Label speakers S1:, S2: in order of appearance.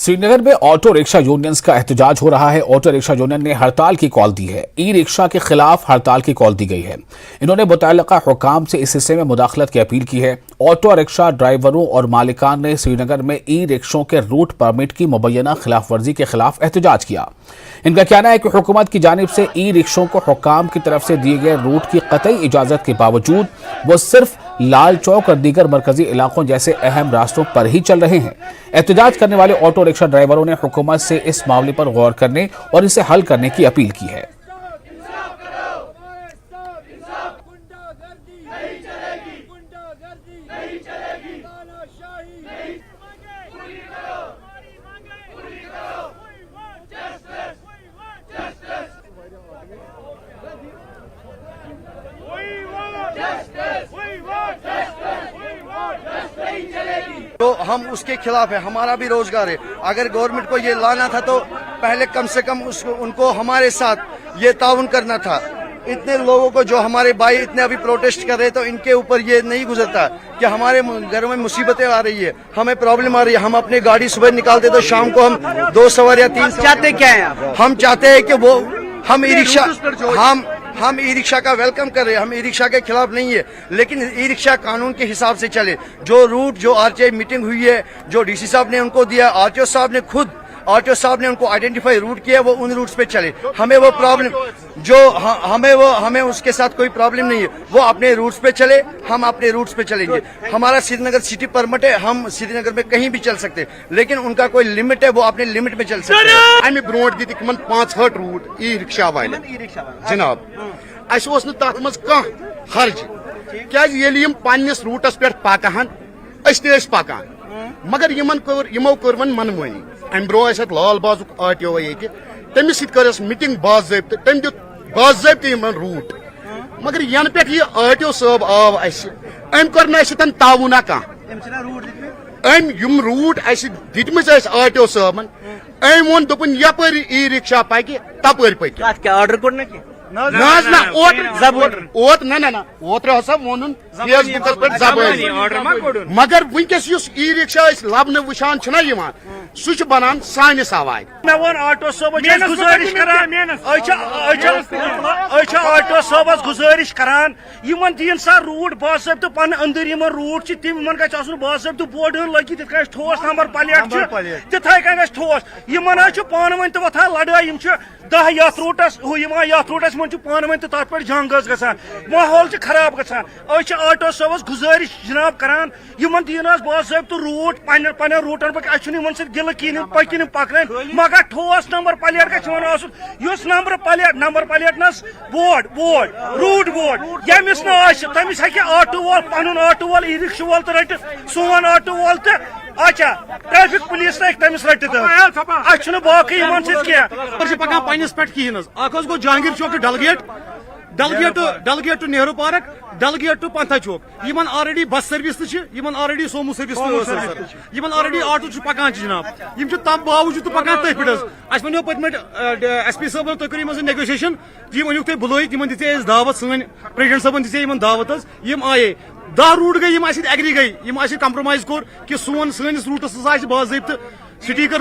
S1: श्रीनगर में auto rickshaw unions का एहतजाज हो रहा है। ऑटो रिक्शा यूनियन ने हड़ताल की कॉल दी है। ई रिक्शा के खिलाफ हड़ताल की कॉल दी गई है। इन्होंने मुतल्लिका हुकाम से इस हिस्से में मुदाखलत की अपील की है। ऑटो रिक्शा ड्राइवरों और मालिकान ने श्रीनगर में ई रिक्शों के रूट परमिट की मुबैना खिलाफ वर्जी के खिलाफ एहतजाज किया। इनका कहना है कि हुकूमत की जानिब से ई रिक्शों को हुकाम की तरफ से दिए गए रूट की कतई इजाजत के बावजूद वो सिर्फ लाल चौक और दीगर मरकजी इलाकों जैसे अहम रास्तों पर ही चल रहे हैं। एहतजाज करने वाले ऑटो रिक्शा ड्राइवरों ने हुकूमत से इस मामले पर गौर करने और इसे हल करने की अपील की है।
S2: तो हम उसके खिलाफ है। हमारा भी रोजगार है। अगर गवर्नमेंट को ये लाना था तो पहले कम से कम उनको हमारे साथ ये ताउन करना था। इतने लोगों को जो हमारे भाई इतने अभी प्रोटेस्ट कर रहे तो इनके ऊपर ये नहीं गुजरता कि हमारे घरों में मुसीबतें आ रही है, हमें प्रॉब्लम आ रही है। हम अपनी गाड़ी सुबह निकालते तो शाम को हम 2 सवार या 3
S3: चाहते क्या है?
S2: हम चाहते हैं कि वो हम ई रिक्शा का वेलकम कर रहे हैं। हम ई रिक्शा के खिलाफ नहीं है, लेकिन ई रिक्शा कानून के हिसाब से चले। जो रूट जो आरटीआई मीटिंग हुई है, जो डीसी साहब ने उनको दिया, आरटीओ साहब ने उनको आइडेंटिफाई रूट किया, वो उन रूट्स पे चले। हमें वो प्रॉब्लम जो हमें उसके साथ कोई प्रॉब्लम नहीं है। वो अपने रूट्स पे चले, हम अपने रूट्स पे चलेंगे। हमारा श्रीनगर सिटी परमिट है, हम श्रीनगर में कहीं भी चल सकते हैं, लेकिन उनका कोई लिमिट है, वो अपने लिमिट में चल सकते हैं।
S4: अमे ब्रोट दित 5 रूट ई रिक्शा वाले जनाब अस तथ मज कह हर्ज क्या पन्नस रूटस पे पकान पकान, मगर यमो कर मनमानी। अम ब्रो लाल बाजुक आरटीओ ये तमिस कर मीटिंग बाज़ाब्त, तम दित बाज़ाब्त रूट, मगर यन पे यह आरटीओ साहब आव अम कर ताउना कह यम रूट दितम आरटीओ साहबन वोन दोपन यपर ई रिक्शा पकि तपर पकि
S3: ऑर्डर कोड
S4: ओत्र हसा वोन फेसबुक पे जबान, मगर वनकस ई रिक्शा लबन वुचान सह बनान सानिस आवाज।
S5: मे वन ऑटो साहब गुजारिश करान ऑटो साहब गुजारिश करान दिन सा रूट बाज़ाब्त पन अंदर रूट तम गु बाज़ाब्त बोर्ड लगित तिथ कन ठोस नंबर प्लेट तिथे कन ठोस पान वन तो वथान लड़ाई 10 यथ रूटस मन पान वन तो तथ पे जंग गसान, माहौल खराब गसान। ऑटो साहब गुजारिश जनाब करान दिन बाज़ाब्त रूट पन रूटन पे गिल कह पकन पकन, मगर ठोस नंबर प्लेट गस नंबर प्लेट नस बोर्ड रूट बोर्ड यमिस तमिस हे ऑटो वोल पन ऑटो वोल ई रिक्शा वोल तो रट सोन ऑटो वोल तो अच्छा ट्रैफिक पुलिस तमिस रट बाकी
S4: पकान पन्नस पे कहें गो Jahangir Chowk Dalgate to Nehru park, Dalgate to Pantha Chowk. यमन ऑलरेडी बस सर्विस ऑलरेडी सोमू सर्विस ऑलरेडी ऑटो पकान जनाब यम तब बावजूद तो पकान तथ पे वो पतम SP साहब तुम करो नेगोशिएशन वन तुम बुल दिते दावत सन प्रेसिडेंट साहब दिते दावत आये 10 रूट गई एग्री गई कम्प्रोमाइज कोर कि सोन सैनिस रूटस बाज़ाब्त स्टिकर